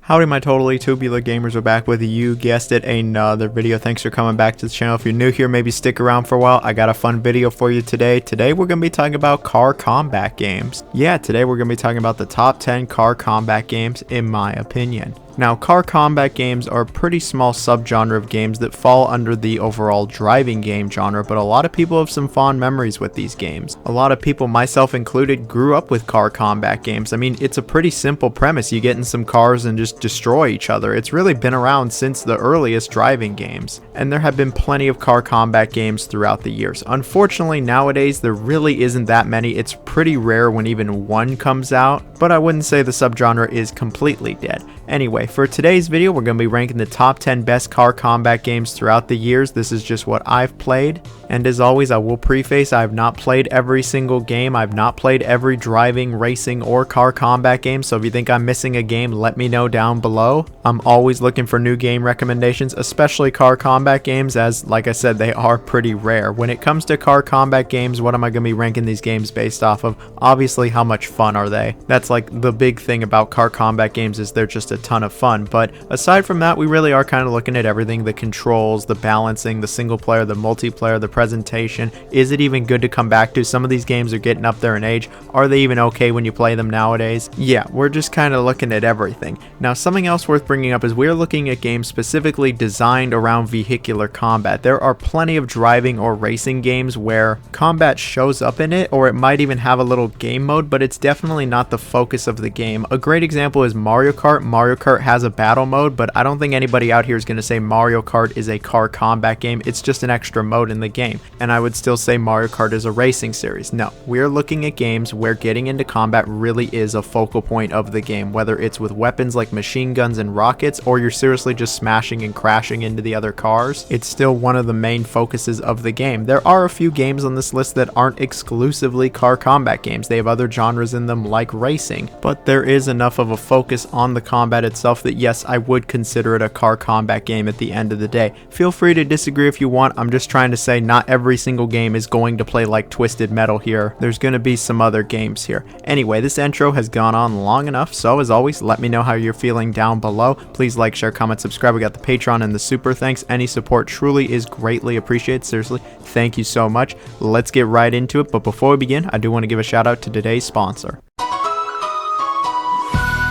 Howdy my totally tubular gamers, we're back with you guessed it, another video. Thanks for coming back to the channel. If you're new here, maybe stick around for a while. I got a fun video for you today. Today we're going to be talking about car combat games. Yeah, today we're going to be talking about the top 10 car combat games in my opinion. Now, car combat games are a pretty small subgenre of games that fall under the overall driving game genre, but a lot of people have some fond memories with these games. A lot of people, myself included, grew up with car combat games. I mean, it's a pretty simple premise. You get in some cars and just destroy each other. It's really been around since the earliest driving games, and there have been plenty of car combat games throughout the years. Unfortunately, nowadays, there really isn't that many. It's pretty rare when even one comes out, but I wouldn't say the subgenre is completely dead. Anyway, for today's video, we're going to be ranking the top 10 best car combat games throughout the years. This is just what I've played. And as always, I will preface, I have not played every single game. I've not played every driving, racing, or car combat game. So if you think I'm missing a game, let me know down below. I'm always looking for new game recommendations, especially car combat games, as like I said, they are pretty rare. When it comes to car combat games, what am I going to be ranking these games based off of? Obviously, how much fun are they? That's like the big thing about car combat games, is they're just a ton of fun. But aside from that, we really are kind of looking at everything: the controls, the balancing, the single player, the multiplayer, the presentation. Is it even good to come back to? Some of these games are getting up there in age. Are they even okay when you play them nowadays? Yeah, we're just kind of looking at everything. Now, something else worth bringing up is we're looking at games specifically designed around vehicular combat. There are plenty of driving or racing games where combat shows up in it, or it might even have a little game mode, but it's definitely not the focus of the game. A great example is Mario Kart. Mario Kart has a battle mode, but I don't think anybody out here is going to say Mario Kart is a car combat game. It's just an extra mode in the game. And I would still say Mario Kart is a racing series. No, we're looking at games where getting into combat really is a focal point of the game, whether it's with weapons like machine guns and rockets, or you're seriously just smashing and crashing into the other cars. It's still one of the main focuses of the game. There are a few games on this list that aren't exclusively car combat games. They have other genres in them like racing, but there is enough of a focus on the combat itself that yes, I would consider it a car combat game at the end of the day. Feel free to disagree if you want. I'm just trying to say not every single game is going to play like Twisted Metal here. There's going to be some other games here. Anyway, this intro has gone on long enough, so as always, let me know how you're feeling down below. Please like, share, comment, subscribe. We got the Patreon and the super thanks. Any support truly is greatly appreciated. Seriously, thank you so much. Let's get right into it, but before we begin, I do want to give a shout out to today's sponsor.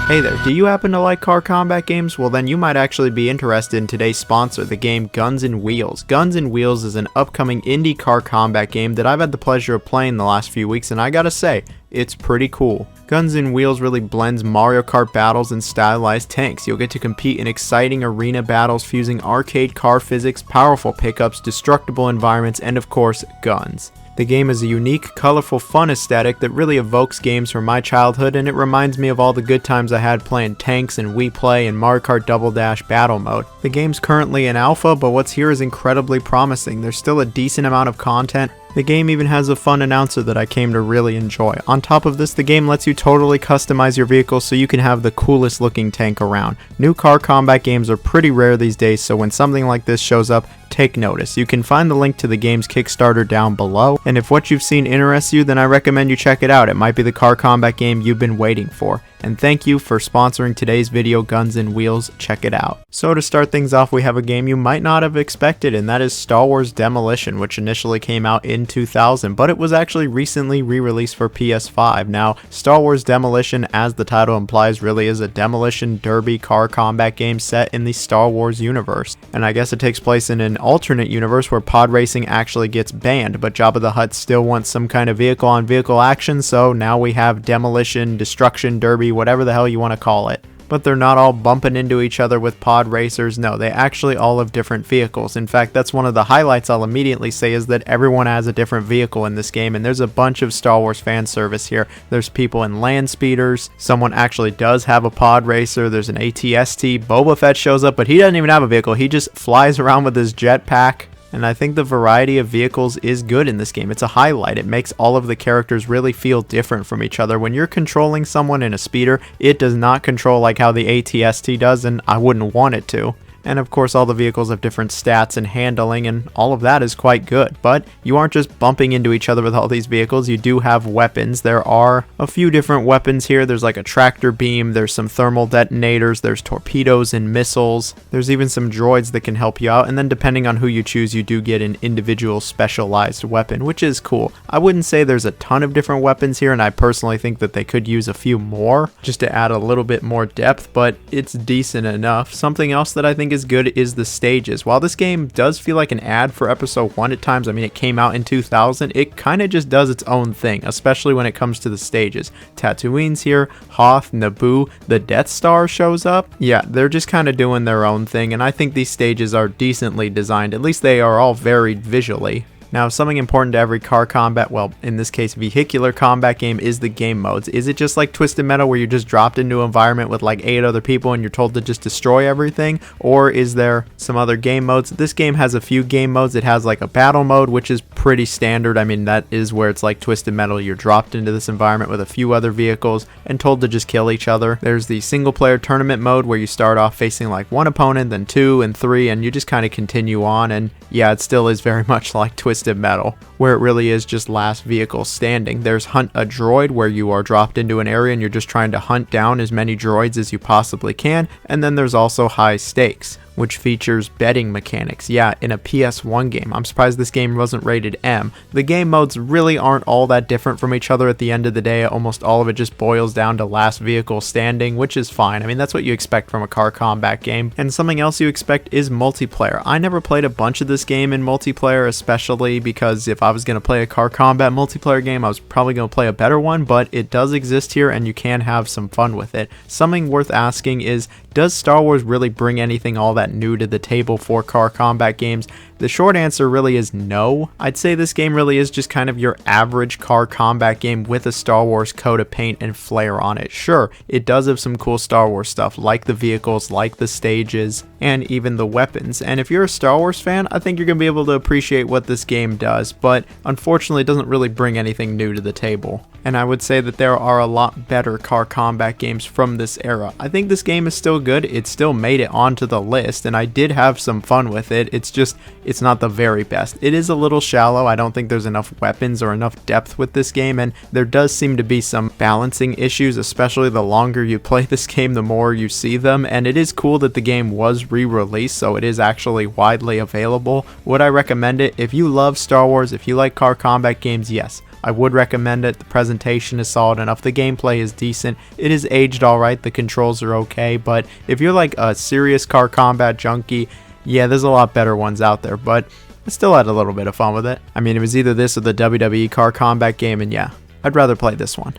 Hey there, do you happen to like car combat games? Well, then you might actually be interested in today's sponsor, the game Guns N' Wheels. Guns N' Wheels is an upcoming indie car combat game that I've had the pleasure of playing the last few weeks, and I gotta say, it's pretty cool. Guns N' Wheels really blends Mario Kart battles and stylized tanks. You'll get to compete in exciting arena battles fusing arcade car physics, powerful pickups, destructible environments, and of course, guns. The game is a unique, colorful, fun aesthetic that really evokes games from my childhood, and it reminds me of all the good times I had playing tanks and Wii Play and Mario Kart Double Dash battle mode. The game's currently in alpha, but what's here is incredibly promising. There's still a decent amount of content. The game even has a fun announcer that I came to really enjoy. On top of this, the game lets you totally customize your vehicle so you can have the coolest looking tank around. New car combat games are pretty rare these days, so when something like this shows up, take notice. You can find the link to the game's Kickstarter down below, and if what you've seen interests you, then I recommend you check it out. It might be the car combat game you've been waiting for. And thank you for sponsoring today's video, Guns N' Wheels. Check it out. So to start things off, we have a game you might not have expected, and that is Star Wars Demolition, which initially came out in 2000, but it was actually recently re-released for PS5. Now, Star Wars Demolition, as the title implies, really is a demolition derby car combat game set in the Star Wars universe. And I guess it takes place in an alternate universe where pod racing actually gets banned, but Jabba the Hutt still wants some kind of vehicle-on-vehicle action, so now we have demolition, destruction, derby, whatever the hell you want to call it. But they're not all bumping into each other with pod racers. No, they actually all have different vehicles. In fact, that's one of the highlights I'll immediately say, is that everyone has a different vehicle in this game, and there's a bunch of Star Wars fan service here. There's people in land speeders. Someone actually does have a pod racer. There's an AT-ST. Boba Fett shows up, but he doesn't even have a vehicle. He just flies around with his jetpack. And I think the variety of vehicles is good in this game. It's a highlight. It makes all of the characters really feel different from each other. When you're controlling someone in a speeder, it does not control like how the AT-ST does, and I wouldn't want it to. And of course all the vehicles have different stats and handling, and all of that is quite good. But you aren't just bumping into each other with all these vehicles, you do have weapons. There are a few different weapons here. There's like a tractor beam, there's some thermal detonators, there's torpedoes and missiles. There's even some droids that can help you out, and then depending on who you choose, you do get an individual specialized weapon, which is cool. I wouldn't say there's a ton of different weapons here, and I personally think that they could use a few more just to add a little bit more depth, but it's decent enough. Something else that I think is good is the stages. While this game does feel like an ad for episode 1 at times, I mean, it came out in 2000, it kind of just does its own thing, especially when it comes to the stages. Tatooine's here, Hoth, Naboo, the Death Star shows up. Yeah, they're just kind of doing their own thing, and I think these stages are decently designed. At least they are all varied visually. Now, something important to every car combat, well, in this case, vehicular combat game, is the game modes. Is it just like Twisted Metal where you're just dropped into an environment with like 8 other people and you're told to just destroy everything? Or is there some other game modes? This game has a few game modes. It has like a battle mode, which is pretty standard. I mean, that is where it's like Twisted Metal. You're dropped into this environment with a few other vehicles and told to just kill each other. There's the single player tournament mode where you start off facing like one opponent, then 2 and 3, and you just kind of continue on. And yeah, it still is very much like Twisted Metal, where it really is just last vehicle standing. There's Hunt a Droid, where you are dropped into an area and you're just trying to hunt down as many droids as you possibly can. And then there's also High Stakes, which features betting mechanics. Yeah, in a PS1 game. I'm surprised this game wasn't rated M. The game modes really aren't all that different from each other at the end of the day. Almost all of it just boils down to last vehicle standing, which is fine. I mean, that's what you expect from a car combat game. And something else you expect is multiplayer. I never played a bunch of this game in multiplayer, especially because if I was going to play a car combat multiplayer game, I was probably going to play a better one, but it does exist here and you can have some fun with it. Something worth asking is, does Star Wars really bring anything all that new to the table for car combat games? The short answer really is no. I'd say this game really is just kind of your average car combat game with a Star Wars coat of paint and flair on it. Sure, it does have some cool Star Wars stuff, like the vehicles, like the stages, and even the weapons. And if you're a Star Wars fan, I think you're going to be able to appreciate what this game does, but unfortunately it doesn't really bring anything new to the table. And I would say that there are a lot better car combat games from this era. I think this game is still good. It still made it onto the list, and I did have some fun with it. It's not the very best. It is a little shallow. I don't think there's enough weapons or enough depth with this game, and there does seem to be some balancing issues, especially the longer you play this game, the more you see them. And it is cool that the game was re-released, so it is actually widely available. Would I recommend it? If you love Star Wars, if you like car combat games, yes, I would recommend it. The presentation is solid enough. The gameplay is decent. It is aged alright. The controls are okay. But if you're like a serious car combat junkie, yeah, there's a lot better ones out there. But I still had a little bit of fun with it. I mean, it was either this or the WWE car combat game. And yeah, I'd rather play this one.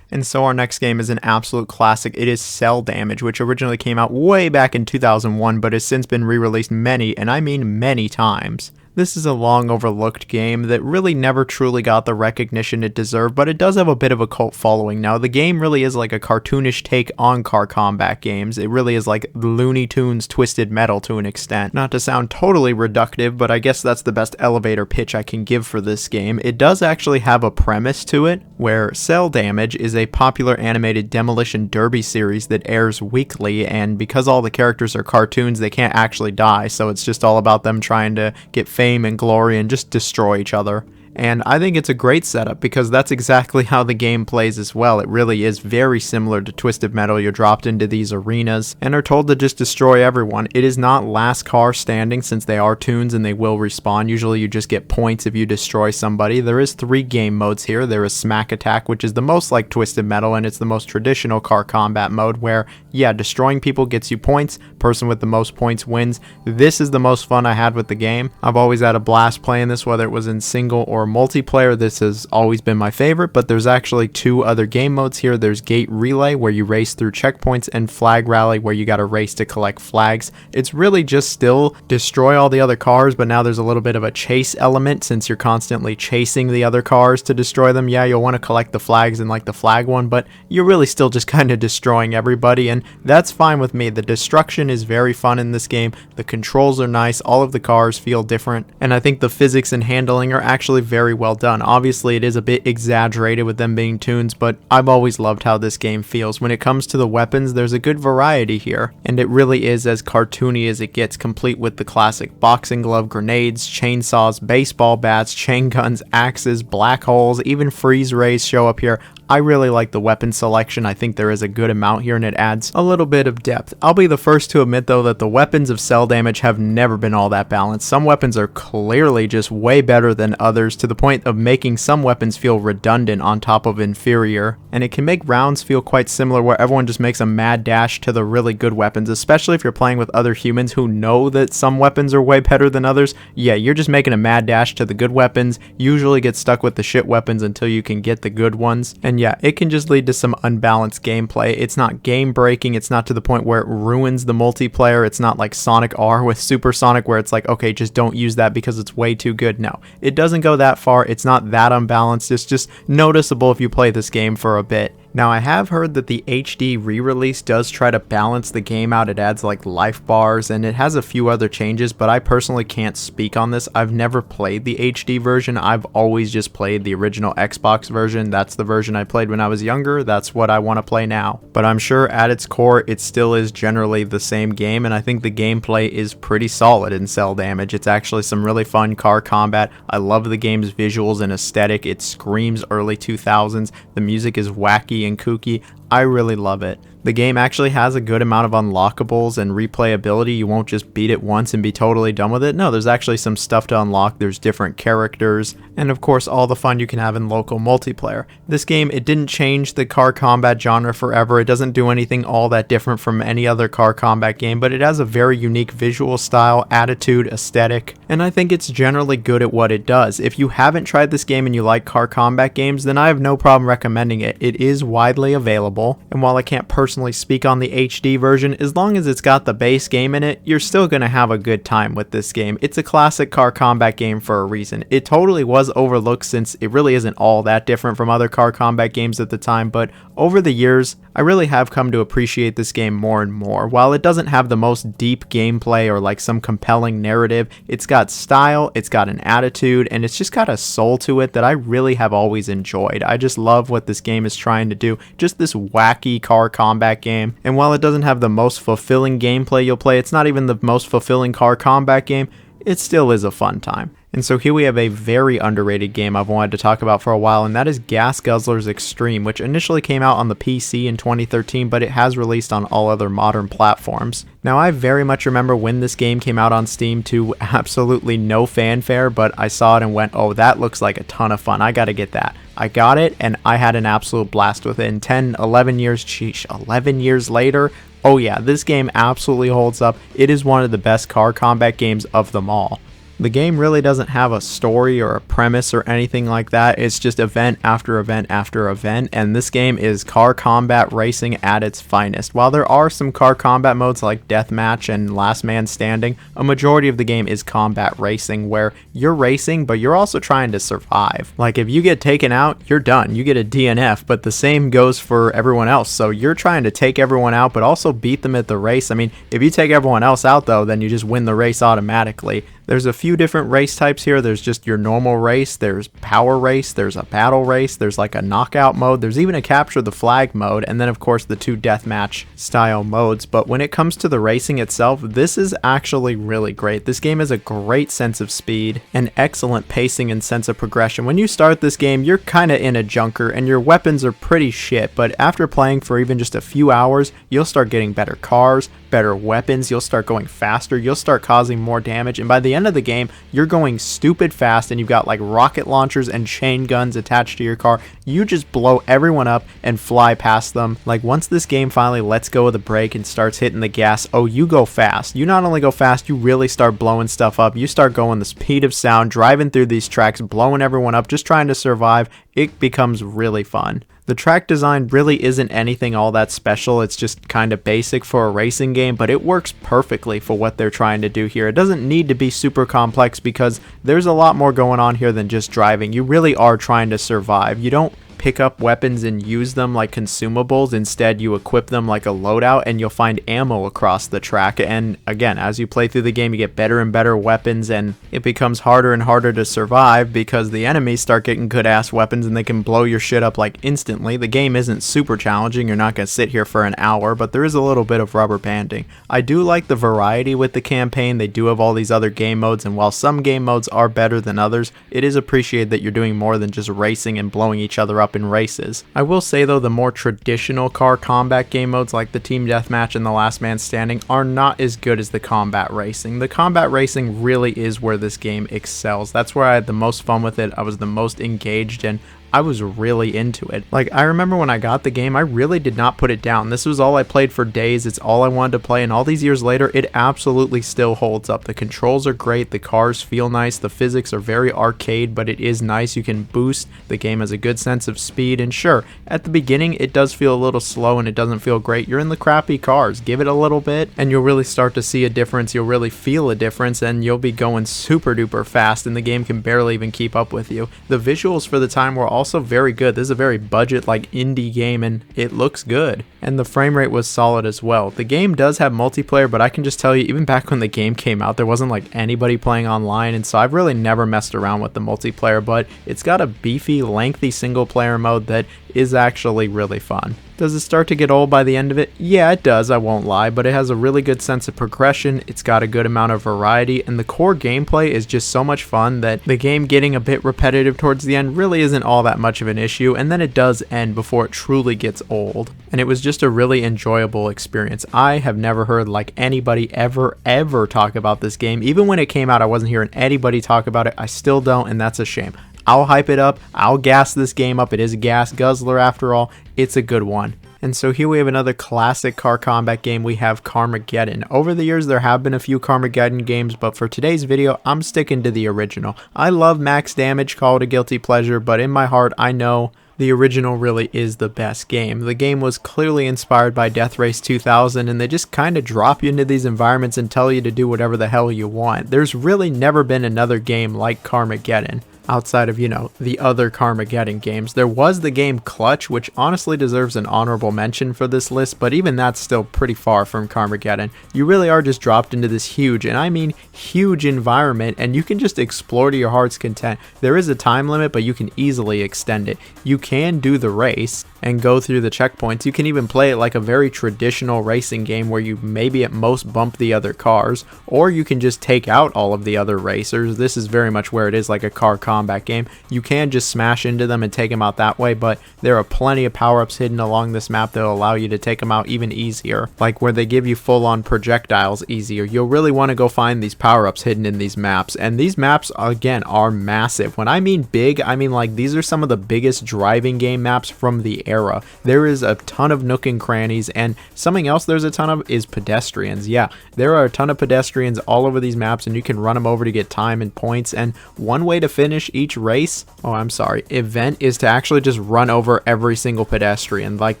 And so our next game is an absolute classic. It is Cell Damage, which originally came out way back in 2001, but has since been re-released many, and I mean many times. This is a long overlooked game that really never truly got the recognition it deserved, but it does have a bit of a cult following now. The game really is like a cartoonish take on car combat games. It really is like Looney Tunes Twisted Metal to an extent. Not to sound totally reductive, but I guess that's the best elevator pitch I can give for this game. It does actually have a premise to it, where Cell Damage is a popular animated demolition derby series that airs weekly, and because all the characters are cartoons, they can't actually die, so it's just all about them trying to get fame and glory and just destroy each other. And I think it's a great setup because that's exactly how the game plays as well. It really is very similar to Twisted Metal. You're dropped into these arenas and are told to just destroy everyone. It is not last car standing since they are toons and they will respawn. Usually you just get points if you destroy somebody. There is 3 game modes here. There is Smack Attack, which is the most like Twisted Metal, and it's the most traditional car combat mode where, yeah, destroying people gets you points. Person with the most points wins. This is the most fun I had with the game. I've always had a blast playing this, whether it was in single or multiplayer. This has always been my favorite, but there's actually 2 other game modes here. There's Gate Relay, where you race through checkpoints, and Flag Rally, where you gotta race to collect flags. It's really just still destroy all the other cars, but now there's a little bit of a chase element since you're constantly chasing the other cars to destroy them. Yeah, you'll want to collect the flags in like the flag one, but you're really still just kind of destroying everybody, and that's fine with me. The destruction is very fun in this game. The controls are nice. All of the cars feel different, and I think the physics and handling are actually very very well done. Obviously, it is a bit exaggerated with them being tunes, but I've always loved how this game feels. When it comes to the weapons, there's a good variety here, and it really is as cartoony as it gets, complete with the classic boxing glove, grenades, chainsaws, baseball bats, chain guns, axes, black holes, even freeze rays show up here. I really like the weapon selection. I think there is a good amount here and it adds a little bit of depth. I'll be the first to admit though that the weapons of cell damage have never been all that balanced. Some weapons are clearly just way better than others, to the point of making some weapons feel redundant on top of inferior. And it can make rounds feel quite similar where everyone just makes a mad dash to the really good weapons, especially if you're playing with other humans who know that some weapons are way better than others. Yeah, you're just making a mad dash to the good weapons, usually get stuck with the shit weapons until you can get the good ones. And yeah, it can just lead to some unbalanced gameplay. It's not game breaking, it's not to the point where it ruins the multiplayer. It's not like Sonic R with Super Sonic where it's like, okay, just don't use that because it's way too good. No, it doesn't go that far. It's not that unbalanced. It's just noticeable if you play this game for a bit. Now, I have heard that the HD re-release does try to balance the game out. It adds like life bars and it has a few other changes, but I personally can't speak on this. I've never played the HD version. I've always just played the original Xbox version. That's the version I played when I was younger. That's what I want to play now. But I'm sure at its core, it still is generally the same game, and I think the gameplay is pretty solid in Cell Damage. It's actually some really fun car combat. I love the game's visuals and aesthetic. It screams early 2000s. The music is wacky and kooky. I really love it. The game actually has a good amount of unlockables and replayability. You won't just beat it once and be totally done with it. No, there's actually some stuff to unlock. There's different characters, and of course all the fun you can have in local multiplayer. This game, it didn't change the car combat genre forever. It doesn't do anything all that different from any other car combat game, but it has a very unique visual style, attitude, aesthetic, and I think it's generally good at what it does. If you haven't tried this game and you like car combat games, then I have no problem recommending it. It is widely available, and while I can't personally speak on the HD version, as long as it's got the base game in it, you're still going to have a good time with this game. It's a classic car combat game for a reason. It totally was overlooked since it really isn't all that different from other car combat games at the time, but over the years, I really have come to appreciate this game more and more. While it doesn't have the most deep gameplay or like some compelling narrative, it's got style, it's got an attitude, and it's just got a soul to it that I really have always enjoyed. I just love what this game is trying to do. Just this wacky car combat game. And while it doesn't have the most fulfilling gameplay you'll play, it's not even the most fulfilling car combat game, it still is a fun time. And so here we have a very underrated game I've wanted to talk about for a while, and that is Gas Guzzlers Extreme, which initially came out on the PC in 2013, but it has released on all other modern platforms. Now, I very much remember when this game came out on Steam to absolutely no fanfare, but I saw it and went, oh, that looks like a ton of fun. I gotta get that. I got it, and I had an absolute blast with it. In 10, 11 years, sheesh, 11 years later, oh yeah, this game absolutely holds up. It is one of the best car combat games of them all. The game really doesn't have a story or a premise or anything like that. It's just event after event after event, and this game is car combat racing at its finest. While there are some car combat modes like Deathmatch and Last Man Standing, a majority of the game is combat racing, where you're racing, but you're also trying to survive. Like, if you get taken out, you're done. You get a DNF, but the same goes for everyone else. So you're trying to take everyone out, but also beat them at the race. I mean, if you take everyone else out, though, then you just win the race automatically. There's a few different race types here. There's just your normal race, there's power race, there's a battle race, there's like a knockout mode, there's even a capture the flag mode, and then of course the two deathmatch style modes. But when it comes to the racing itself, this is actually really great. This game has a great sense of speed, and excellent pacing and sense of progression. When you start this game, you're kind of in a junker and your weapons are pretty shit, but after playing for even just a few hours, you'll start getting better cars, better weapons, you'll start going faster, you'll start causing more damage, and by the end of the game, you're going stupid fast, and you've got like rocket launchers and chain guns attached to your car. You just blow everyone up and fly past them. Like, once this game finally lets go of the brake and starts hitting the gas, oh, you go fast. You not only go fast, you really start blowing stuff up. You start going the speed of sound, driving through these tracks, blowing everyone up, just trying to survive. It becomes really fun. The track design really isn't anything all that special. It's just kind of basic for a racing game, but it works perfectly for what they're trying to do here. It doesn't need to be super complex because there's a lot more going on here than just driving. You really are trying to survive. You don't pick up weapons and use them like consumables. Instead, you equip them like a loadout, and you'll find ammo across the track. And again, as you play through the game, you get better and better weapons, and it becomes harder and harder to survive because the enemies start getting good ass weapons and they can blow your shit up like instantly. The game isn't super challenging. You're not going to sit here for an hour, but there is a little bit of rubber banding. I do like the variety with the campaign. They do have all these other game modes, and while some game modes are better than others, it is appreciated that you're doing more than just racing and blowing each other up in races. I will say though, the more traditional car combat game modes like the team deathmatch and the last man standing are not as good as the combat racing. The combat racing really is where this game excels. That's where I had the most fun with it. I was the most engaged, and I was really into it. Like, I remember when I got the game, I really did not put it down. This was all I played for days. It's all I wanted to play, and all these years later, it absolutely still holds up. The controls are great, the cars feel nice, the physics are very arcade, but it is nice. You can boost. The game has a good sense of speed, and sure, at the beginning, it does feel a little slow and it doesn't feel great. You're in the crappy cars. Give it a little bit, and you'll really start to see a difference. You'll really feel a difference, and you'll be going super duper fast, and the game can barely even keep up with you. The visuals for the time were also very good. This is a very budget like indie game, and it looks good, and the frame rate was solid as well. The game does have multiplayer, but I can just tell you, even back when the game came out, there wasn't like anybody playing online, and so I've really never messed around with the multiplayer, but it's got a beefy, lengthy single player mode that is actually really fun. Does it start to get old by the end of it? Yeah, it does, I won't lie, but it has a really good sense of progression, it's got a good amount of variety, and the core gameplay is just so much fun that the game getting a bit repetitive towards the end really isn't all that much of an issue, and then it does end before it truly gets old. And it was just a really enjoyable experience. I have never heard like anybody ever talk about this game. Even when it came out, I wasn't hearing anybody talk about it. I still don't, and that's a shame. I'll hype it up. I'll gas this game up. It is a gas guzzler after all. It's a good one. And so here we have another classic car combat game. We have Carmageddon. Over the years, there have been a few Carmageddon games, but for today's video, I'm sticking to the original. I love Max Damage, call it a guilty pleasure, but in my heart, I know the original really is the best game. The game was clearly inspired by Death Race 2000, and they just kind of drop you into these environments and tell you to do whatever the hell you want. There's really never been another game like Carmageddon outside of, you know, the other Carmageddon games. There was the game Clutch, which honestly deserves an honorable mention for this list, but even that's still pretty far from Carmageddon. You really are just dropped into this huge, and I mean huge environment, and you can just explore to your heart's content. There is a time limit, but you can easily extend it. You can do the race and go through the checkpoints. You can even play it like a very traditional racing game where you maybe at most bump the other cars, or you can just take out all of the other racers. This is very much where it is like a car combat game. You can just smash into them and take them out that way, but there are plenty of power-ups hidden along this map that will allow you to take them out even easier, like where they give you full-on projectiles easier. You'll really want to go find these power-ups hidden in these maps, and these maps again are massive. When I mean big, I mean like these are some of the biggest driving game maps from the era. There is a ton of nook and crannies, and something else there's a ton of is pedestrians. Yeah, there are a ton of pedestrians all over these maps, and you can run them over to get time and points. And one way to finish each event is to actually just run over every single pedestrian. Like,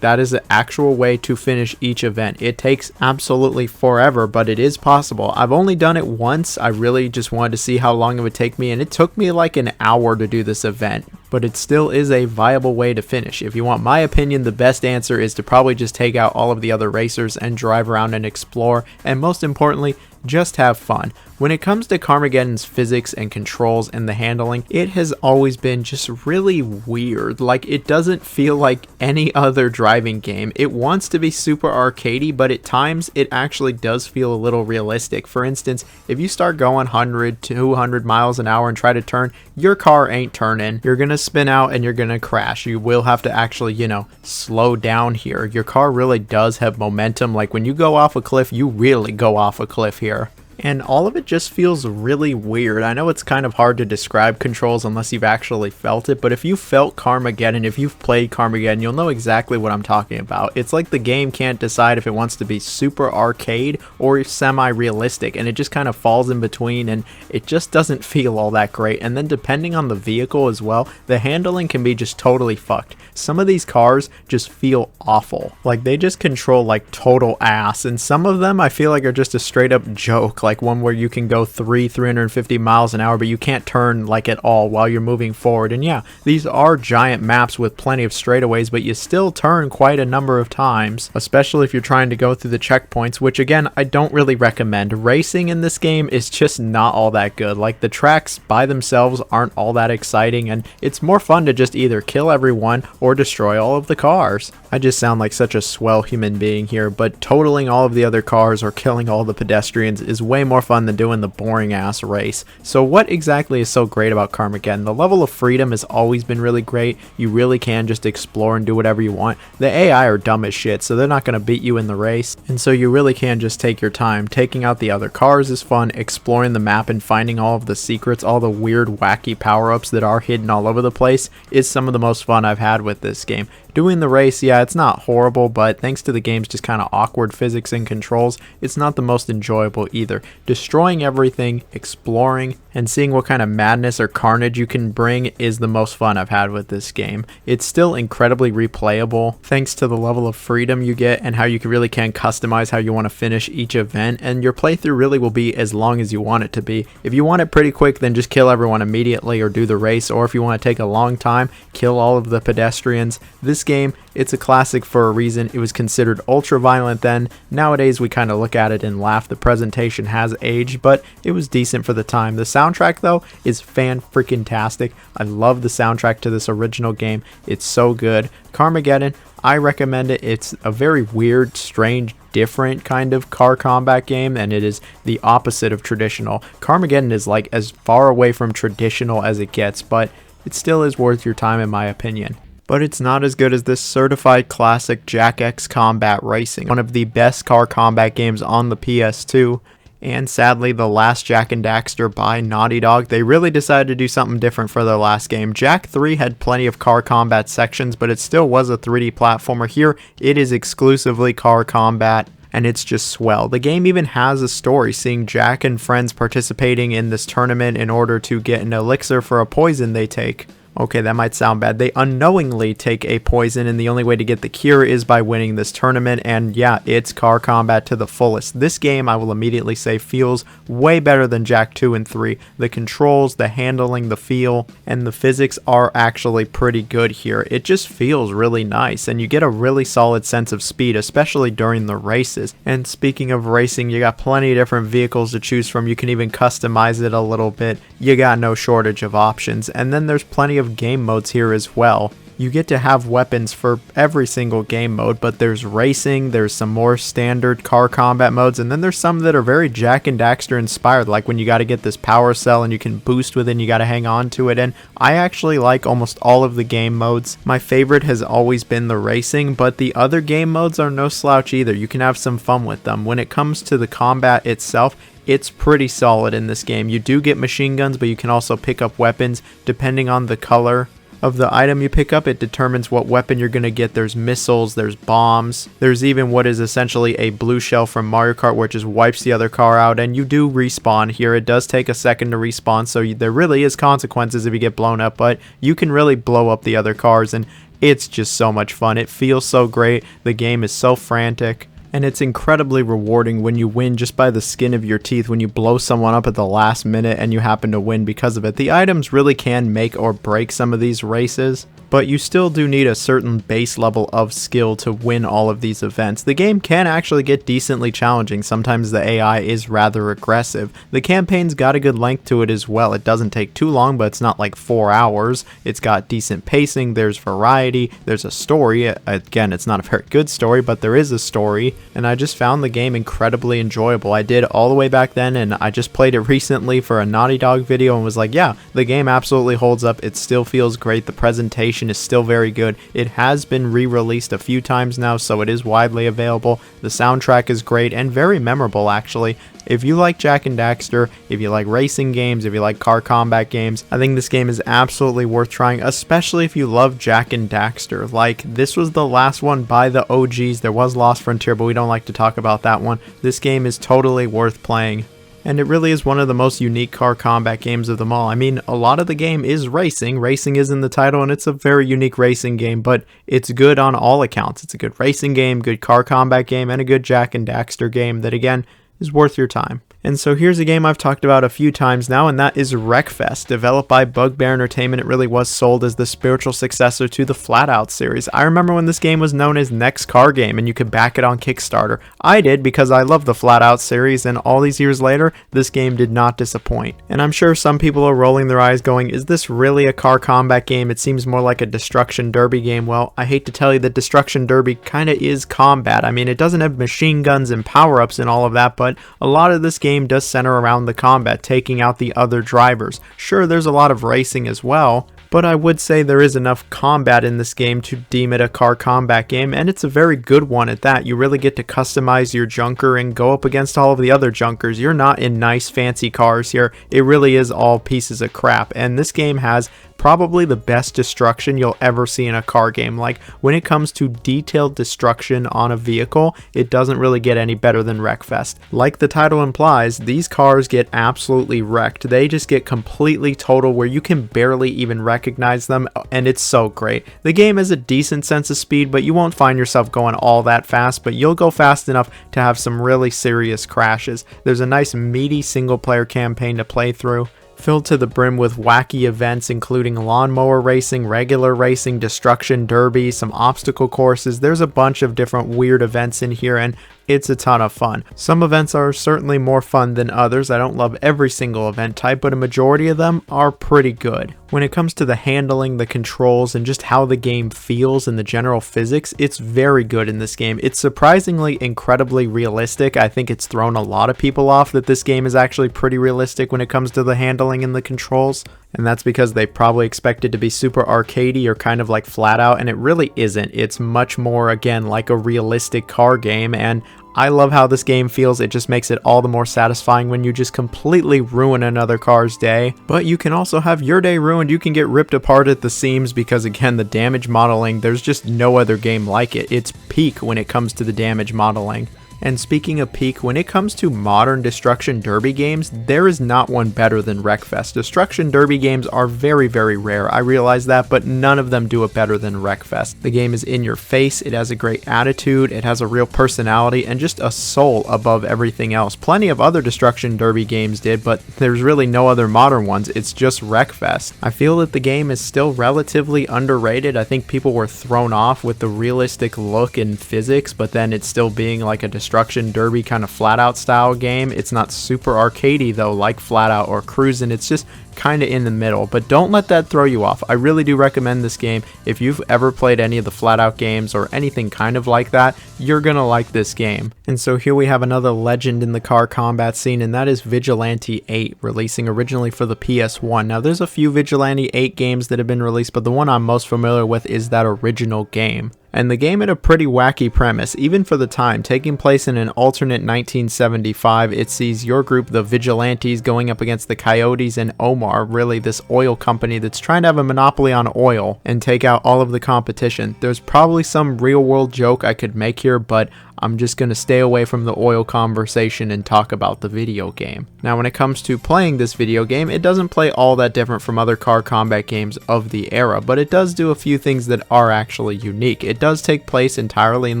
that is the actual way to finish each event. It takes absolutely forever, but it is possible. I've only done it once. I really just wanted to see how long it would take me, and it took me like an hour to do this event, but it still is a viable way to finish. If you want my opinion, the best answer is to probably just take out all of the other racers and drive around and explore, and most importantly, just have fun. When it comes to Carmageddon's physics and controls and the handling, it has always been just really weird. Like, it doesn't feel like any other driving game. It wants to be super arcadey, but at times it actually does feel a little realistic. For instance, if you start going 100, 200 miles an hour and try to turn, your car ain't turning. You're gonna spin out and you're gonna crash. You will have to actually, you know, slow down here. Your car really does have momentum. Like, when you go off a cliff, you really go off a cliff here. And all of it just feels really weird. I know it's kind of hard to describe controls unless you've actually felt it, but if you felt Carmageddon, if you've played Carmageddon, you'll know exactly what I'm talking about. It's like the game can't decide if it wants to be super arcade or semi-realistic, and it just kind of falls in between, and it just doesn't feel all that great. And then depending on the vehicle as well, the handling can be just totally fucked. Some of these cars just feel awful. Like, they just control like total ass, and some of them I feel like are just a straight up joke. like one where you can go 350 miles an hour, but you can't turn like at all while you're moving forward. And yeah, these are giant maps with plenty of straightaways, but you still turn quite a number of times, especially if you're trying to go through the checkpoints, which again, I don't really recommend. Racing in this game is just not all that good. Like, the tracks by themselves aren't all that exciting, and it's more fun to just either kill everyone or destroy all of the cars. I just sound like such a swell human being here, but totaling all of the other cars or killing all the pedestrians is way more fun than doing the boring ass race. So what exactly is so great about Carmageddon? The level of freedom has always been really great. You really can just explore and do whatever you want. The AI are dumb as shit, so they're not going to beat you in the race, and so you really can just take your time. Taking out the other cars is fun, exploring the map and finding all of the secrets, all the weird wacky power-ups that are hidden all over the place is some of the most fun I've had with this game. Doing the race, yeah, it's not horrible, but thanks to the game's just kind of awkward physics and controls, it's not the most enjoyable either. Destroying everything, exploring, and seeing what kind of madness or carnage you can bring is the most fun I've had with this game. It's still incredibly replayable thanks to the level of freedom you get and how you really can customize how you want to finish each event, and your playthrough really will be as long as you want it to be. If you want it pretty quick, then just kill everyone immediately or do the race, or if you want to take a long time, kill all of the pedestrians. This game, it's a classic for a reason. It was considered ultra violent then. Nowadays we kind of look at it and laugh. The presentation has aged, but it was decent for the time. The soundtrack though is fan-freaking-tastic. I love the soundtrack to this original game. It's so good. Carmageddon, I recommend it. It's a very weird, strange, different kind of car combat game, and it is the opposite of traditional. Carmageddon is like as far away from traditional as it gets, but it still is worth your time in my opinion. But it's not as good as this certified classic Jak X Combat Racing, one of the best car combat games on the PS2. And sadly, the last Jak and Daxter by Naughty Dog, they really decided to do something different for their last game. Jak 3 had plenty of car combat sections, but it still was a 3D platformer. Here, it is exclusively car combat, and it's just swell. The game even has a story, seeing Jak and friends participating in this tournament in order to get an elixir for a poison they take. Okay, that might sound bad. They unknowingly take a poison, and the only way to get the cure is by winning this tournament. And yeah, it's car combat to the fullest. This game, I will immediately say, feels way better than Jak 2 and 3. The controls, the handling, the feel, and the physics are actually pretty good here. It just feels really nice, and you get a really solid sense of speed, especially during the races. And speaking of racing, you got plenty of different vehicles to choose from. You can even customize it a little bit. You got no shortage of options. And then there's plenty of game modes here as well. You get to have weapons for every single game mode, but there's racing, there's some more standard car combat modes, and then there's some that are very Jak and Daxter inspired, like when you got to get this power cell and you can boost with it and you got to hang on to it. And I actually like almost all of the game modes. My favorite has always been the racing, but the other game modes are no slouch either. You can have some fun with them. When it comes to the combat itself, it's pretty solid in this game. You do get machine guns, but you can also pick up weapons depending on the color of the item you pick up. It determines what weapon you're going to get. There's missiles, there's bombs, there's even what is essentially a blue shell from Mario Kart, which just wipes the other car out, and you do respawn here. It does take a second to respawn, so there really is consequences if you get blown up, but you can really blow up the other cars, and it's just so much fun. It feels so great. The game is so frantic. And it's incredibly rewarding when you win just by the skin of your teeth, when you blow someone up at the last minute and you happen to win because of it. The items really can make or break some of these races, but you still do need a certain base level of skill to win all of these events. The game can actually get decently challenging. Sometimes the AI is rather aggressive. The campaign's got a good length to it as well. It doesn't take too long, but it's not like 4 hours. It's got decent pacing, there's variety, there's a story. Again, it's not a very good story, but there is a story, and I just found the game incredibly enjoyable. I did all the way back then, and I just played it recently for a Naughty Dog video and was like, yeah, the game absolutely holds up. It still feels great. The presentation is still very good. It has been re-released a few times now, so it is widely available. The soundtrack is great and very memorable, actually. If you like Jak and Daxter, if you like racing games, if you like car combat games, I think this game is absolutely worth trying, especially if you love Jak and Daxter. Like, this was the last one by the OGs. There was Lost Frontier, but we don't like to talk about that one. This game is totally worth playing. And it really is one of the most unique car combat games of them all. I mean, a lot of the game is racing. Racing is in the title, and it's a very unique racing game, but it's good on all accounts. It's a good racing game, good car combat game, and a good Jak and Daxter game that, again, is worth your time. And so here's a game I've talked about a few times now, and that is Wreckfest. Developed by Bugbear Entertainment, it really was sold as the spiritual successor to the Flatout series. I remember when this game was known as Next Car Game, and you could back it on Kickstarter. I did because I love the Flatout series, and all these years later, this game did not disappoint. And I'm sure some people are rolling their eyes going, is this really a car combat game? It seems more like a Destruction Derby game. Well, I hate to tell you that Destruction Derby kinda is combat. I mean, it doesn't have machine guns and power-ups and all of that, but a lot of this game does center around the combat, taking out the other drivers. Sure, there's a lot of racing as well, but I would say there is enough combat in this game to deem it a car combat game, and it's a very good one at that. You really get to customize your junker and go up against all of the other junkers. You're not in nice fancy cars here. It really is all pieces of crap, and this game has probably the best destruction you'll ever see in a car game. Like, when it comes to detailed destruction on a vehicle, it doesn't really get any better than Wreckfest. Like the title implies, these cars get absolutely wrecked. They just get completely total where you can barely even recognize them, and it's so great. The game has a decent sense of speed, but you won't find yourself going all that fast, but you'll go fast enough to have some really serious crashes. There's a nice meaty single player campaign to play through, filled to the brim with wacky events including lawnmower racing, regular racing, destruction derby, some obstacle courses. There's a bunch of different weird events in here, and it's a ton of fun. Some events are certainly more fun than others. I don't love every single event type, but a majority of them are pretty good. When it comes to the handling, the controls, and just how the game feels and the general physics, it's very good in this game. It's surprisingly incredibly realistic. I think it's thrown a lot of people off that this game is actually pretty realistic when it comes to the handling and the controls. And that's because they probably expect it to be super arcadey or kind of like Flatout, and it really isn't. It's much more, again, like a realistic car game, and I love how this game feels. It just makes it all the more satisfying when you just completely ruin another car's day. But you can also have your day ruined. You can get ripped apart at the seams because, again, the damage modeling, there's just no other game like it. It's peak when it comes to the damage modeling. And speaking of peak, when it comes to modern Destruction Derby games, there is not one better than Wreckfest. Destruction Derby games are very, very rare. I realize that, but none of them do it better than Wreckfest. The game is in your face, it has a great attitude, it has a real personality, and just a soul above everything else. Plenty of other Destruction Derby games did, but there's really no other modern ones. It's just Wreckfest. I feel that the game is still relatively underrated. I think people were thrown off with the realistic look and physics, but then it's still being like a Destruction Derby kind of Flatout style game. It's not super arcadey though like Flatout or Cruisin'. It's just kind of in the middle, but don't let that throw you off. I really do recommend this game. If you've ever played any of the Flatout games or anything kind of like that, you're gonna like this game. And so here we have another legend in the car combat scene, and that is Vigilante 8, releasing originally for the PS1. Now there's a few Vigilante 8 games that have been released, but the one I'm most familiar with is that original game. And the game had a pretty wacky premise, even for the time. Taking place in an alternate 1975, it sees your group, the Vigilantes, going up against the Coyotes and Omar, really this oil company that's trying to have a monopoly on oil and take out all of the competition. There's probably some real world joke I could make here, but I'm just going to stay away from the oil conversation and talk about the video game. Now when it comes to playing this video game, it doesn't play all that different from other car combat games of the era, but it does do a few things that are actually unique. It does take place entirely in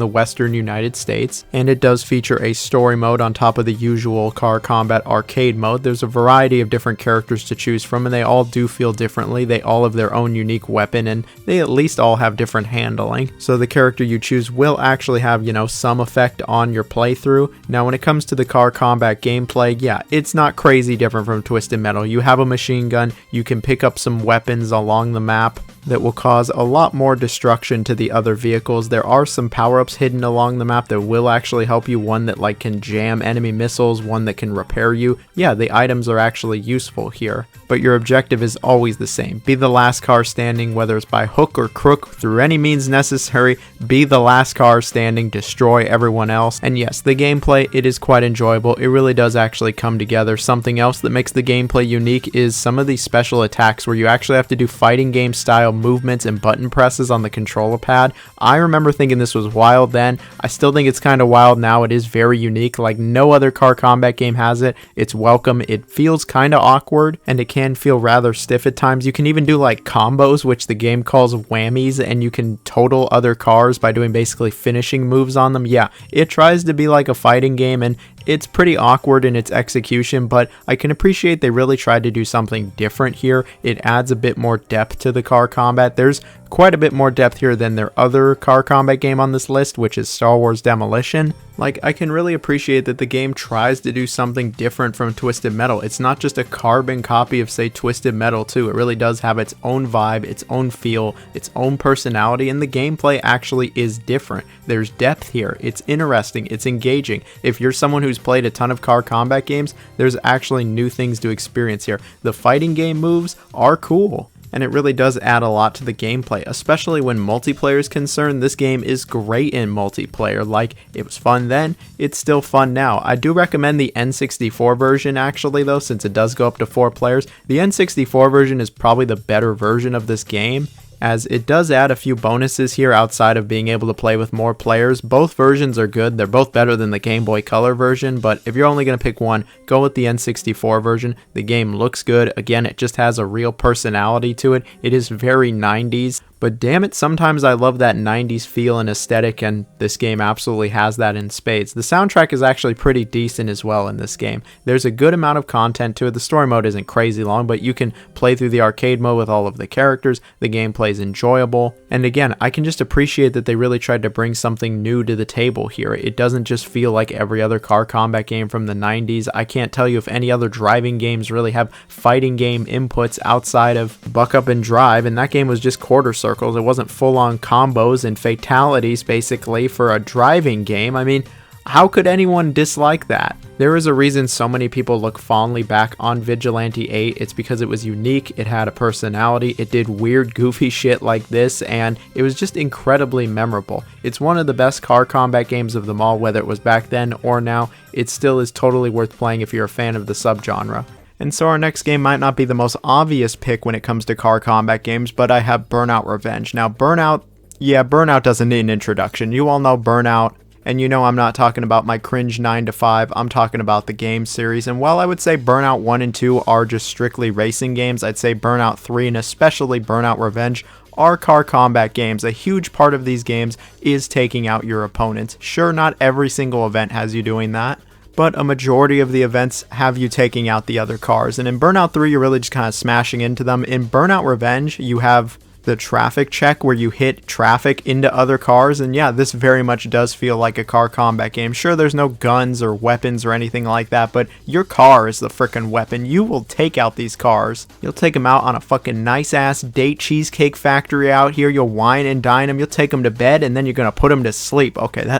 the western United States, and it does feature a story mode on top of the usual car combat arcade mode. There's a variety of different characters to choose from, and they all do feel differently. They all have their own unique weapon, and they at least all have different handling. So the character you choose will actually have, some effect on your playthrough. Now when it comes to the car combat gameplay, yeah, it's not crazy different from Twisted Metal. You have a machine gun, you can pick up some weapons along the map that will cause a lot more destruction to the other vehicles. There are some power-ups hidden along the map that will actually help you. One that can jam enemy missiles, one that can repair you. Yeah, the items are actually useful here. But your objective is always the same. Be the last car standing, whether it's by hook or crook, through any means necessary. Be the last car standing, destroy everyone else. And yes, the gameplay, it is quite enjoyable. It really does actually come together. Something else that makes the gameplay unique is some of these special attacks where you actually have to do fighting game style movements and button presses on the controller pad. I remember thinking this was wild then. I still think it's kind of wild now. It is very unique. Like no other car combat game has it. It's welcome. It feels kind of awkward, and it can feel rather stiff at times. You can even do like combos, which the game calls whammies, and you can total other cars by doing basically finishing moves on them. Yeah, it tries to be like a fighting game, and It's pretty awkward in its execution, but I can appreciate they really tried to do something different here. It adds a bit more depth to the car combat. There's quite a bit more depth here than their other car combat game on this list, which is Star Wars Demolition. Like, I can really appreciate that the game tries to do something different from Twisted Metal. It's not just a carbon copy of, say, Twisted Metal 2. It really does have its own vibe, its own feel, its own personality, and the gameplay actually is different. There's depth here. It's interesting. It's engaging. If you're someone who's played a ton of car combat games, there's actually new things to experience here. The fighting game moves are cool. And it really does add a lot to the gameplay, especially when multiplayer is concerned. This game is great in multiplayer. Like, it was fun then, it's still fun now. I do recommend the N64 version actually though, since it does go up to 4 players. The N64 version is probably the better version of this game, as it does add a few bonuses here outside of being able to play with more players. Both versions are good. They're both better than the Game Boy Color version, but if you're only going to pick one, go with the N64 version. The game looks good. Again, it just has a real personality to it. It is very 90s. But damn it, sometimes I love that 90s feel and aesthetic, and this game absolutely has that in spades. The soundtrack is actually pretty decent as well in this game. There's a good amount of content to it. The story mode isn't crazy long, but you can play through the arcade mode with all of the characters. The gameplay is enjoyable. And again, I can just appreciate that they really tried to bring something new to the table here. It doesn't just feel like every other car combat game from the 90s. I can't tell you if any other driving games really have fighting game inputs outside of Buck Up and Drive, and that game was just quarter circles. It wasn't full-on combos and fatalities basically for a driving game. I mean, how could anyone dislike that? There is a reason so many people look fondly back on Vigilante 8. It's because it was unique, it had a personality, it did weird goofy shit like this, and it was just incredibly memorable. It's one of the best car combat games of them all, whether it was back then or now. It still is totally worth playing if you're a fan of the subgenre. And so our next game might not be the most obvious pick when it comes to car combat games, but I have Burnout Revenge. Now Burnout doesn't need an introduction. You all know Burnout, and you know I'm not talking about my cringe 9 to 5, I'm talking about the game series. And while I would say Burnout 1 and 2 are just strictly racing games, I'd say Burnout 3 and especially Burnout Revenge are car combat games. A huge part of these games is taking out your opponents. Sure, not every single event has you doing that, but a majority of the events have you taking out the other cars. And in Burnout 3, you're really just kind of smashing into them. In Burnout Revenge, you have the traffic check where you hit traffic into other cars, and yeah, this very much does feel like a car combat game. Sure, there's no guns or weapons or anything like that, but your car is the frickin' weapon. You will take out these cars. You'll take them out on a fucking nice ass date cheesecake factory out here. You'll wine and dine them. You'll take them to bed, and then you're gonna put them to sleep. Okay,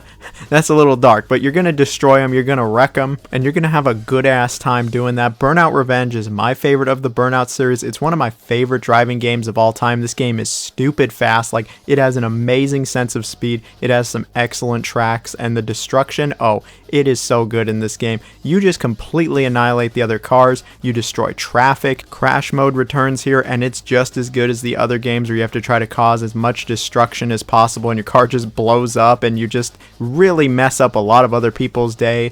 that's a little dark, but you're gonna destroy them, you're gonna wreck them, and you're gonna have a good ass time doing that. Burnout Revenge is my favorite of the Burnout series. It's one of my favorite driving games of all time. This game is stupid fast. Like, it has an amazing sense of speed. It has some excellent tracks, and the destruction, oh, it is so good in this game. You just completely annihilate the other cars. You destroy traffic. Crash mode returns here, and it's just as good as the other games where you have to try to cause as much destruction as possible, and your car just blows up, and you just really mess up a lot of other people's day.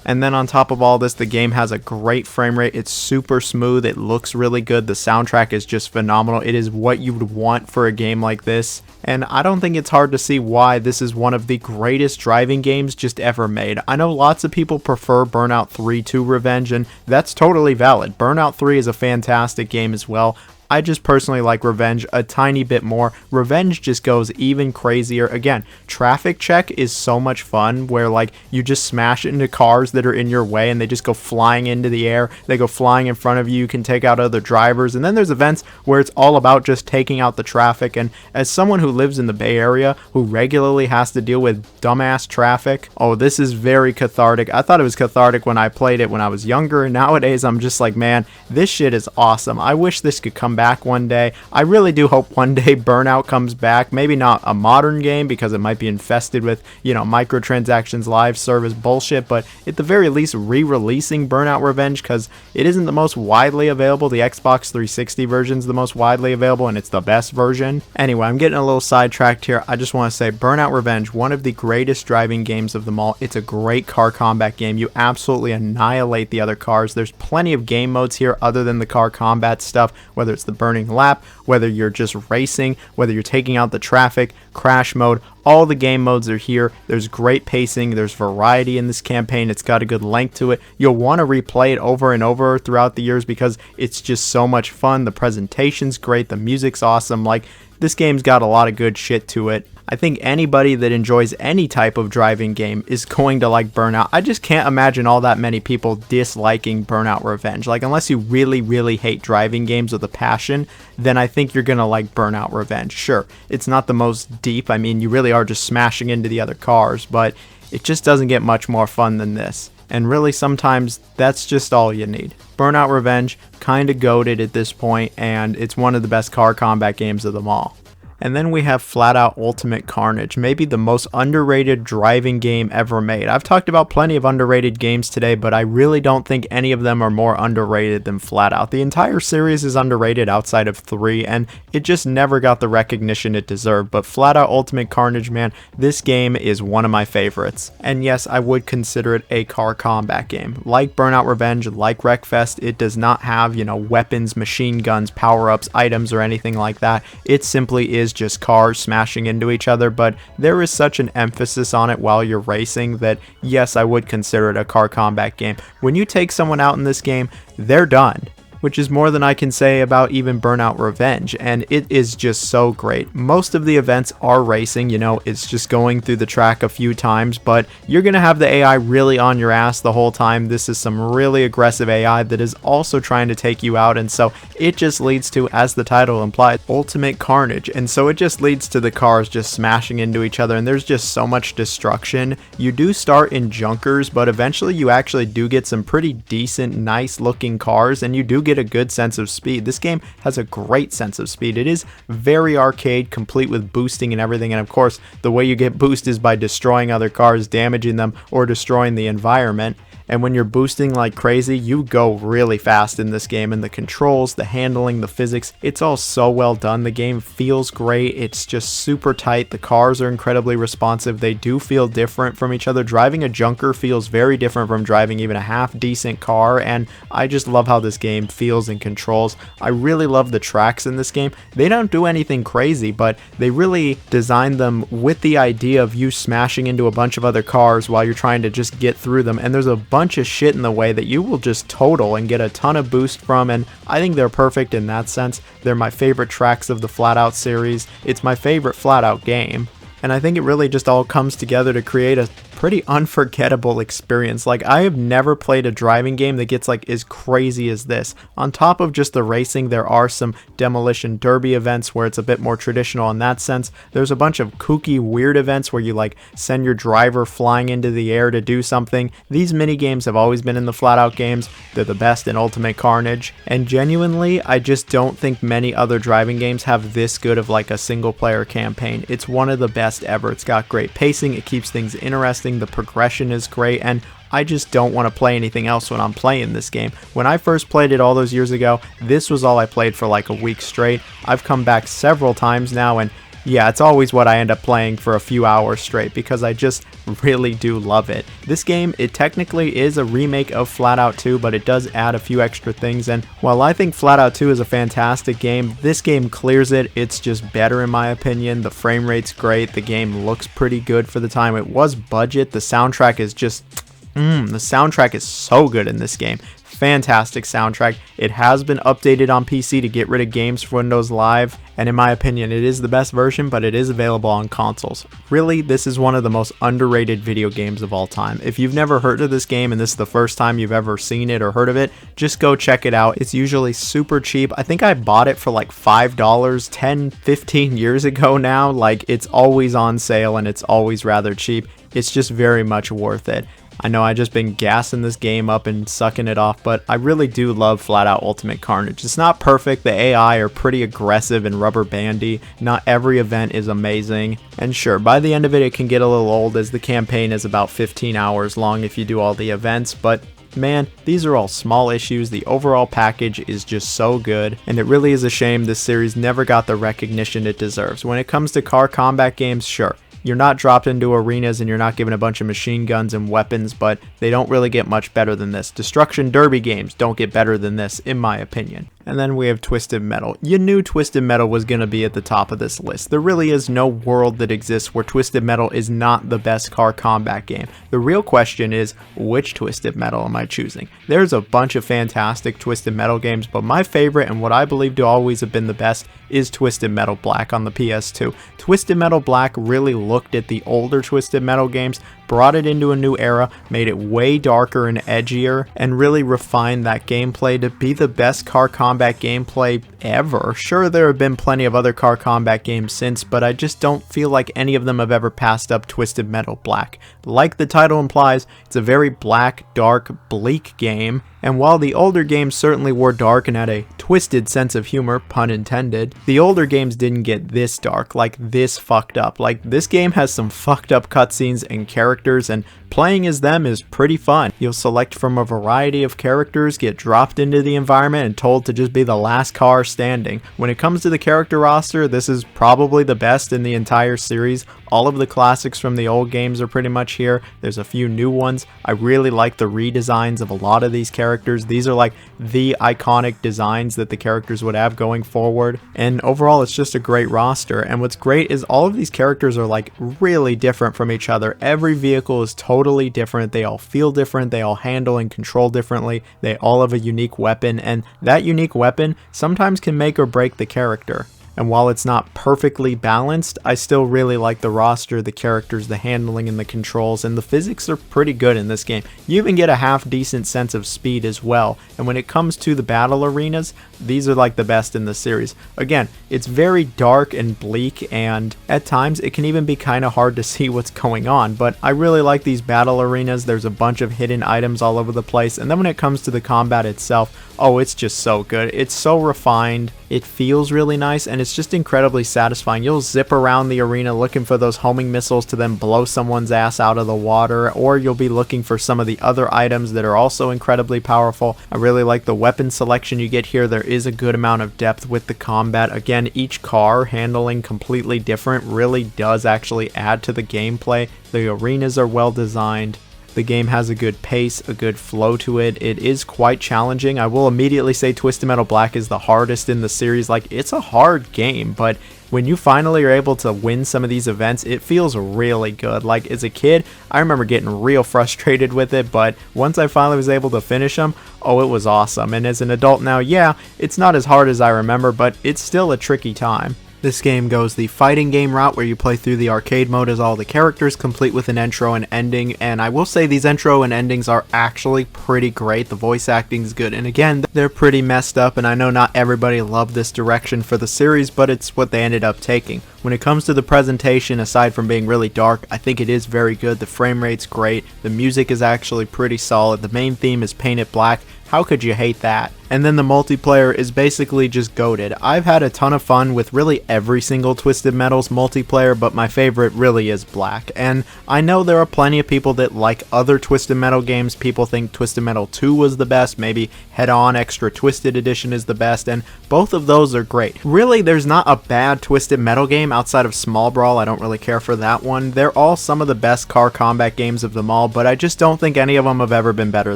And then on top of all this, the game has a great frame rate. It's super smooth. It looks really good. The soundtrack is just phenomenal. It is what you would want for a game like this. And I don't think it's hard to see why this is one of the greatest driving games just ever made. I know lots of people prefer Burnout 3 to Revenge, and that's totally valid. Burnout 3 is a fantastic game as well. I just personally like Revenge a tiny bit more. Revenge just goes even crazier. Again, traffic check is so much fun where like you just smash into cars that are in your way and they just go flying into the air. They go flying in front of you. You can take out other drivers. And then there's events where it's all about just taking out the traffic. And as someone who lives in the Bay Area who regularly has to deal with dumbass traffic, oh, this is very cathartic. I thought it was cathartic when I played it when I was younger. Nowadays, I'm just like, man, this shit is awesome. I wish this could come back one day. I really do hope one day Burnout comes back. Maybe not a modern game because it might be infested with, you know, microtransactions, live service bullshit, but at the very least re-releasing Burnout Revenge because it isn't the most widely available. The Xbox 360 version is the most widely available and it's the best version. Anyway, I'm getting a little sidetracked here. I just want to say Burnout Revenge, one of the greatest driving games of them all. It's a great car combat game. You absolutely annihilate the other cars. There's plenty of game modes here other than the car combat stuff, whether it's the burning lap, whether you're just racing, whether you're taking out the traffic, crash mode, All the game modes are here. There's great pacing. There's variety in this campaign. It's got a good length to it. You'll want to replay it over and over throughout the years because it's just so much fun. The presentation's great. The music's awesome. Like, this game's got a lot of good shit to it. I think anybody that enjoys any type of driving game is going to like Burnout. I just can't imagine all that many people disliking Burnout Revenge. Like, unless you really, really hate driving games with a passion, then I think you're going to like Burnout Revenge. Sure, it's not the most deep. I mean, you really are just smashing into the other cars, but it just doesn't get much more fun than this. And really, sometimes that's just all you need. Burnout Revenge, kind of goated at this point, and it's one of the best car combat games of them all. And then we have Flat Out Ultimate Carnage, maybe the most underrated driving game ever made. I've talked about plenty of underrated games today, but I really don't think any of them are more underrated than Flat Out. The entire series is underrated outside of 3, and it just never got the recognition it deserved. But Flat Out Ultimate Carnage, man, this game is one of my favorites. And yes, I would consider it a car combat game. Like Burnout Revenge, like Wreckfest, it does not have, weapons, machine guns, power-ups, items, or anything like that. It simply is just cars smashing into each other, but there is such an emphasis on it while you're racing that yes, I would consider it a car combat game. When you take someone out in this game, they're done, which is more than I can say about even Burnout Revenge, and it is just so great. Most of the events are racing, it's just going through the track a few times, but you're going to have the AI really on your ass the whole time. This is some really aggressive AI that is also trying to take you out, and so it just leads to, as the title implies, ultimate carnage, and so it just leads to the cars just smashing into each other, and there's just so much destruction. You do start in junkers, but eventually you actually do get some pretty decent, nice looking cars, and you do get a good sense of speed. This game has a great sense of speed. It is very arcade, complete with boosting and everything, and of course the way you get boost is by destroying other cars, damaging them, or destroying the environment. And when you're boosting like crazy, you go really fast in this game, and the controls, the handling, the physics, it's all so well done. The game feels great. It's just super tight. The cars are incredibly responsive. They do feel different from each other. Driving a junker feels very different from driving even a half decent car, and I just love how this game feels and controls. I really love the tracks in this game. They don't do anything crazy, but they really design them with the idea of you smashing into a bunch of other cars while you're trying to just get through them, and there's a bunch of shit in the way that you will just total and get a ton of boost from, and I think they're perfect in that sense. They're my favorite tracks of the Flat Out series. It's my favorite Flat Out game, and I think it really just all comes together to create a pretty unforgettable experience. Like, I have never played a driving game that gets like as crazy as this. On top of just the racing, there are some demolition derby events where it's a bit more traditional in that sense. There's a bunch of kooky weird events where you like send your driver flying into the air to do something. These mini games have always been in the Flat Out games. They're the best in Ultimate Carnage, and genuinely I just don't think many other driving games have this good of like a single player campaign. It's one of the best ever. It's got great pacing, it keeps things interesting, the progression is great, and I just don't want to play anything else when I'm playing this game. When I first played it all those years ago, this was all I played for like a week straight. I've come back several times now, and yeah, it's always what I end up playing for a few hours straight because I just really do love it. This game, it technically is a remake of Flat Out 2, but it does add a few extra things, and while I think Flat Out 2 is a fantastic game, this game clears it. It's just better in my opinion. The frame rate's great. The game looks pretty good for the time. It was budget. The soundtrack is just... the soundtrack is so good in this game. Fantastic soundtrack. It has been updated on PC to get rid of games for Windows Live, and in my opinion it is the best version, but it is available on consoles. Really, this is one of the most underrated video games of all time. If you've never heard of this game and this is the first time you've ever seen it or heard of it, just go check it out. It's usually super cheap. I think I bought it for like $5 10-15 years ago now. Like, it's always on sale and it's always rather cheap. It's just very much worth it. I know I just been gassing this game up and sucking it off, but I really do love Flat Out Ultimate Carnage. It's not perfect. The AI are pretty aggressive and rubber bandy. Not every event is amazing. And sure, by the end of it, it can get a little old as the campaign is about 15 hours long if you do all the events, but man, these are all small issues. The overall package is just so good, and it really is a shame this series never got the recognition it deserves. When it comes to car combat games, sure, you're not dropped into arenas and you're not given a bunch of machine guns and weapons, but they don't really get much better than this. Destruction derby games don't get better than this, in my opinion. And then we have Twisted Metal. You knew Twisted Metal was going to be at the top of this list. There really is no world that exists where Twisted Metal is not the best car combat game. The real question is, which Twisted Metal am I choosing? There's a bunch of fantastic Twisted Metal games, but my favorite and what I believe to always have been the best is Twisted Metal Black on the PS2. Twisted Metal Black really looked at the older Twisted Metal games, brought it into a new era, made it way darker and edgier, and really refined that gameplay to be the best car combat gameplay ever. Sure, there have been plenty of other car combat games since, but I just don't feel like any of them have ever passed up Twisted Metal Black. Like the title implies, it's a very black, dark, bleak game, and while the older games certainly were dark and had a twisted sense of humor, pun intended, the older games didn't get this dark, like this fucked up. Like, this game has some fucked up cutscenes and characters, and playing as them is pretty fun. You'll select from a variety of characters, get dropped into the environment, and told to just be the last car standing. When it comes to the character roster, this is probably the best in the entire series. All of the classics from the old games are pretty much here. There's a few new ones. I really like the redesigns of a lot of these characters. These are like the iconic designs that the characters would have going forward. And overall, it's just a great roster. And what's great is all of these characters are like really different from each other. Every vehicle is totally different. They all feel different. They all handle and control differently. They all have a unique weapon. And that unique weapon sometimes can make or break the character. And while it's not perfectly balanced, I still really like the roster, the characters, the handling, and the controls, and the physics are pretty good in this game. You even get a half decent sense of speed as well, and when it comes to the battle arenas, these are like the best in the series. Again, it's very dark and bleak, and at times it can even be kind of hard to see what's going on, but I really like these battle arenas. There's a bunch of hidden items all over the place, and then when it comes to the combat itself, oh, it's just so good. It's so refined, it feels really nice, and it's just incredibly satisfying. You'll zip around the arena looking for those homing missiles to then blow someone's ass out of the water, or you'll be looking for some of the other items that are also incredibly powerful. I really like the weapon selection you get here. There is a good amount of depth with the combat. Again, each car handling completely different really does actually add to the gameplay. The arenas are well designed. The game has a good pace, a good flow to it. It is quite challenging. I will immediately say Twisted Metal Black is the hardest in the series. Like, it's a hard game, but when you finally are able to win some of these events, it feels really good. Like, as a kid, I remember getting real frustrated with it, but once I finally was able to finish them, oh, it was awesome. And as an adult now, yeah, it's not as hard as I remember, but it's still a tricky time. This game goes the fighting game route where you play through the arcade mode as all the characters, complete with an intro and ending, and I will say these intro and endings are actually pretty great. The voice acting is good, and again, they're pretty messed up, and I know not everybody loved this direction for the series, but it's what they ended up taking. When it comes to the presentation, aside from being really dark, I think it is very good. The frame rate's great, the music is actually pretty solid, the main theme is painted black. How could you hate that? And then the multiplayer is basically just goated. I've had a ton of fun with really every single Twisted Metal's multiplayer, but my favorite really is Black. And I know there are plenty of people that like other Twisted Metal games. People think Twisted Metal 2 was the best, maybe Head On Extra Twisted Edition is the best, and both of those are great. Really, there's not a bad Twisted Metal game outside of Small Brawl. I don't really care for that one. They're all some of the best car combat games of them all, but I just don't think any of them have ever been better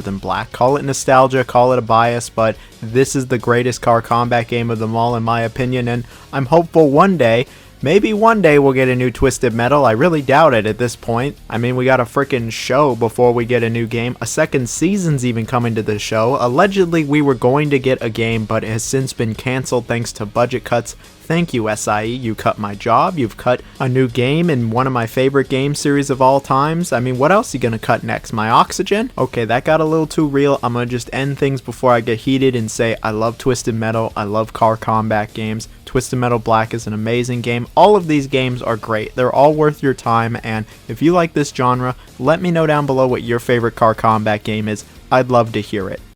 than Black. Call it nostalgia, call it a bias, but this is the greatest car combat game of them all in my opinion, and I'm hopeful one day, maybe one day, we'll get a new Twisted Metal. I really doubt it at this point. I mean, we got a freaking show before we get a new game. A second season's even coming to the show. Allegedly, we were going to get a game, but it has since been canceled thanks to budget cuts. Thank you, SIE. You cut my job. You've cut a new game in one of my favorite game series of all times. I mean, what else are you gonna cut next? My oxygen? Okay, that got a little too real. I'm gonna just end things before I get heated and say I love Twisted Metal. I love car combat games. Twisted Metal Black is an amazing game. All of these games are great. They're all worth your time, and if you like this genre, let me know down below what your favorite car combat game is. I'd love to hear it.